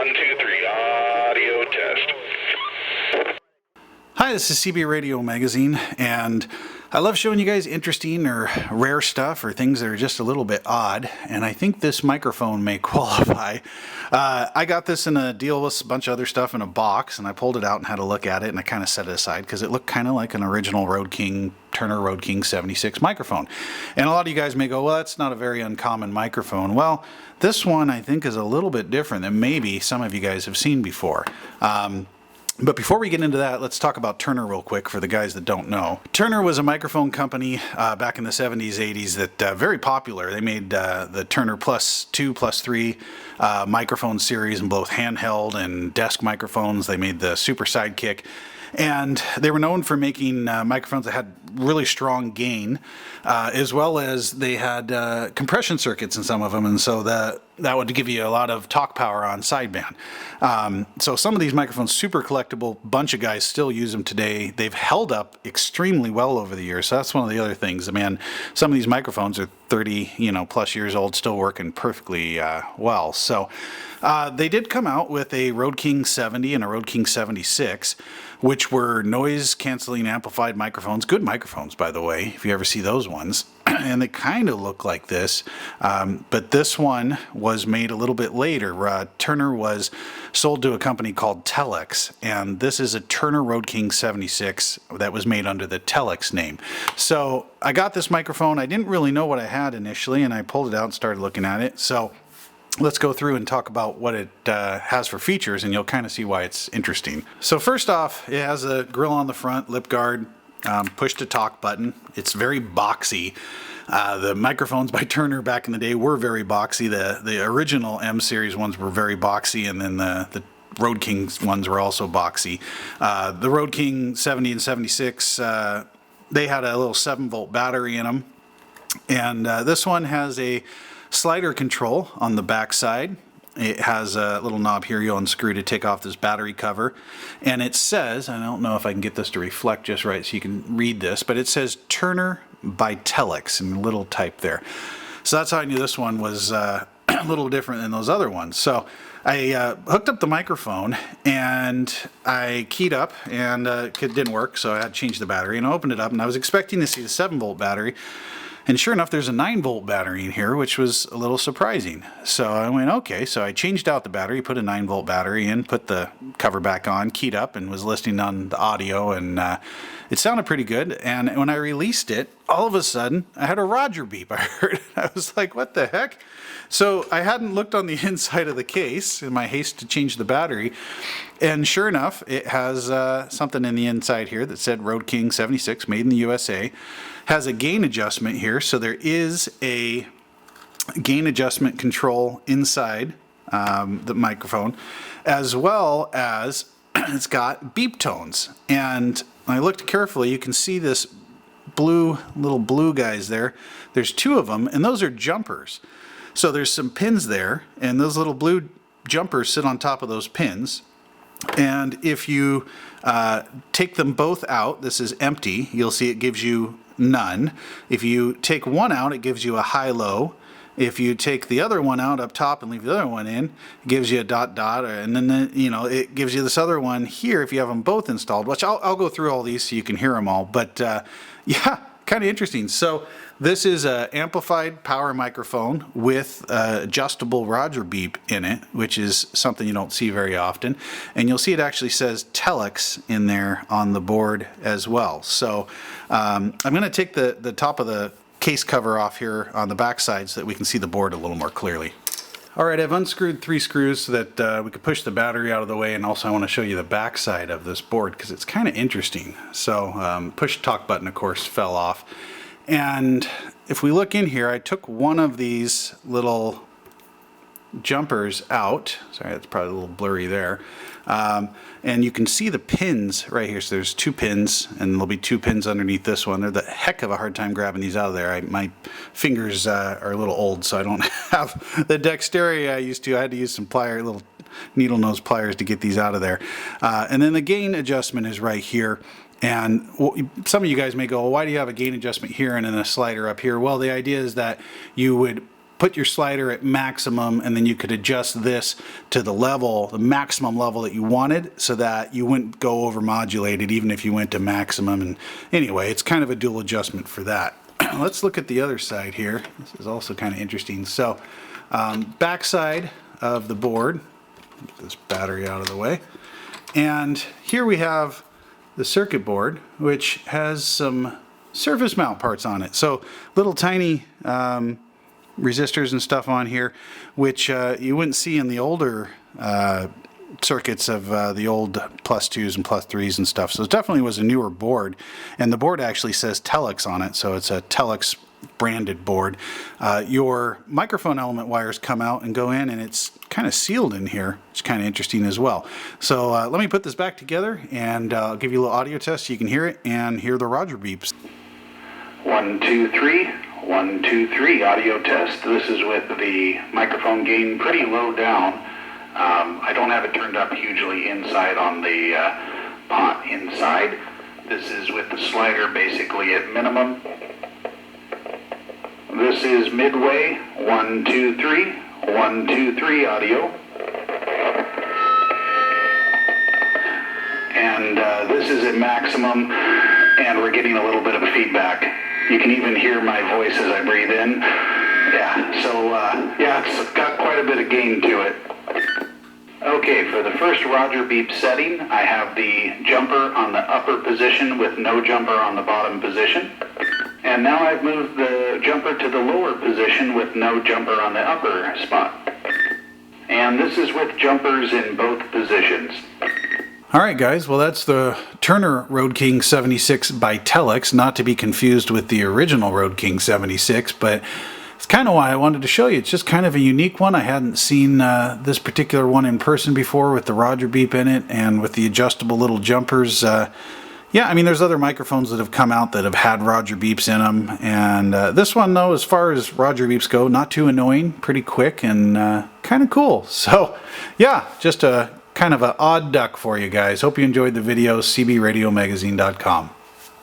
1, 2, 3, audio test. Hi, this is CB Radio Magazine, and I love showing you guys interesting or rare stuff or things that are just a little bit odd, and I think this microphone may qualify. I got this in a deal with a bunch of other stuff in a box, and I pulled it out and had a look at it, and I kind of set it aside because it looked kind of like an original Turner Road King 76 microphone. And a lot of you guys may go, well, that's not a very uncommon microphone. Well, this one I think is a little bit different than maybe some of you guys have seen before. But before we get into that, let's talk about Turner real quick for the guys that don't know. Turner was a microphone company back in the 70s, 80s that very popular. They made the Turner Plus 2, Plus 3 microphone series in both handheld and desk microphones. They made the Super Sidekick. And they were known for making microphones that had really strong gain, as well as they had compression circuits in some of them, and so that would give you a lot of talk power on sideband. So some of these microphones, super collectible, bunch of guys still use them today. They've held up extremely well over the years, so that's one of the other things. I mean, some of these microphones are 30, plus years old, still working perfectly well. So they did come out with a Road King 70 and a Road King 76, which were noise-canceling amplified microphones. Good microphones, by the way, if you ever see those ones. And they kind of look like this, but this one was made a little bit later. Turner was sold to a company called Telex, and this is a Turner Road King 76 that was made under the Telex name. So I got this microphone. I didn't really know what I had initially, and I pulled it out and started looking at it. So let's go through and talk about what it has for features, and you'll kind of see why it's interesting. So first off, it has a grill on the front, lip guard, push to talk button. It's very boxy. The microphones by Turner back in the day were very boxy. The original M series ones were very boxy, and then the Road King ones were also boxy. The Road King 70 and 76, they had a little 7-volt battery in them, and this one has a slider control on the back side. It has a little knob here you'll unscrew to take off this battery cover, and it says, I don't know if I can get this to reflect just right so you can read this, but it says Turner by Telex in little type there. So that's how I knew this one was a little different than those other ones. So I hooked up the microphone and I keyed up, and it didn't work, so I had to change the battery, and I opened it up and I was expecting to see the 7-volt battery. And sure enough, there's a 9-volt battery in here, which was a little surprising. So I went, okay. So I changed out the battery, put a 9-volt battery in, put the cover back on, keyed up, and was listening on the audio, and it sounded pretty good. And when I released it, all of a sudden, I had a Roger beep. I heard it. I was like, what the heck? So I hadn't looked on the inside of the case in my haste to change the battery. And sure enough, it has something in the inside here that said Road King 76, made in the USA. Has a gain adjustment here, so there is a gain adjustment control inside the microphone, as well as it's got beep tones. And when I looked carefully, you can see this little blue guys there. There's 2 of them, and those are jumpers. So there's some pins there, and those little blue jumpers sit on top of those pins. And if you take them both out, this is empty, you'll see it gives you none. If you take one out, it gives you a high-low. If you take the other one out up top and leave the other one in, it gives you a dot, and then it gives you this other one here if you have them both installed, which I'll go through all these so you can hear them all. But yeah, kind of interesting. So this is an amplified power microphone with adjustable Roger beep in it, which is something you don't see very often. And you'll see it actually says Telex in there on the board as well. So I'm going to take the top of the case cover off here on the back side so that we can see the board a little more clearly. All right, I've unscrewed 3 screws so that we could push the battery out of the way, and also I want to show you the back side of this board because it's kind of interesting. So push talk button, of course, fell off. And if we look in here, I took one of these little jumpers out. Sorry, that's probably a little blurry there. And you can see the pins right here. So there's 2 pins, and there'll be 2 pins underneath this one. They're the heck of a hard time grabbing these out of there. My fingers are a little old, so I don't have the dexterity I used to. I had to use some little needle nose pliers to get these out of there. And then the gain adjustment is right here. And some of you guys may go, well, why do you have a gain adjustment here and then a slider up here? Well, the idea is that you would put your slider at maximum, and then you could adjust this to the level, the maximum level that you wanted, so that you wouldn't go over modulated even if you went to maximum. And anyway, it's kind of a dual adjustment for that. Let's look at the other side here. This is also kind of interesting. So back side of the board, get this battery out of the way, and here we have the circuit board, which has some surface mount parts on it. So little tiny resistors and stuff on here, which you wouldn't see in the older circuits of the old plus 2s and plus 3s and stuff. So it definitely was a newer board, and the board actually says Telex on it, so it's a Telex branded board. Your microphone element wires come out and go in, and it's kind of sealed in here. It's kind of interesting as well. So let me put this back together, and I'll give you a little audio test so you can hear it and hear the Roger beeps. 1, 2, 3. 1, 2, 3 audio test. This is with the microphone gain pretty low down. I don't have it turned up hugely inside on the pot inside. This is with the slider basically at minimum. This is midway. 1, 2, 3. 1, 2, 3 audio. And this is at maximum, and we're getting a little bit of feedback. You can even hear my voice as I breathe in. Yeah, so yeah, it's got quite a bit of gain to it. Okay, for the first Roger beep setting, I have the jumper on the upper position with no jumper on the bottom position. And now I've moved the jumper to the lower position with no jumper on the upper spot. And this is with jumpers in both positions. All right, guys, well, that's the Turner Road King 76 by Telex, not to be confused with the original Road King 76, but it's kind of why I wanted to show you. It's just kind of a unique one. I hadn't seen this particular one in person before with the Roger beep in it and with the adjustable little jumpers. Yeah, I mean, there's other microphones that have come out that have had Roger beeps in them, and this one, though, as far as Roger beeps go, not too annoying, pretty quick, and kind of cool. So, yeah, just a kind of an odd duck for you guys. Hope you enjoyed the video. cbradiomagazine.com.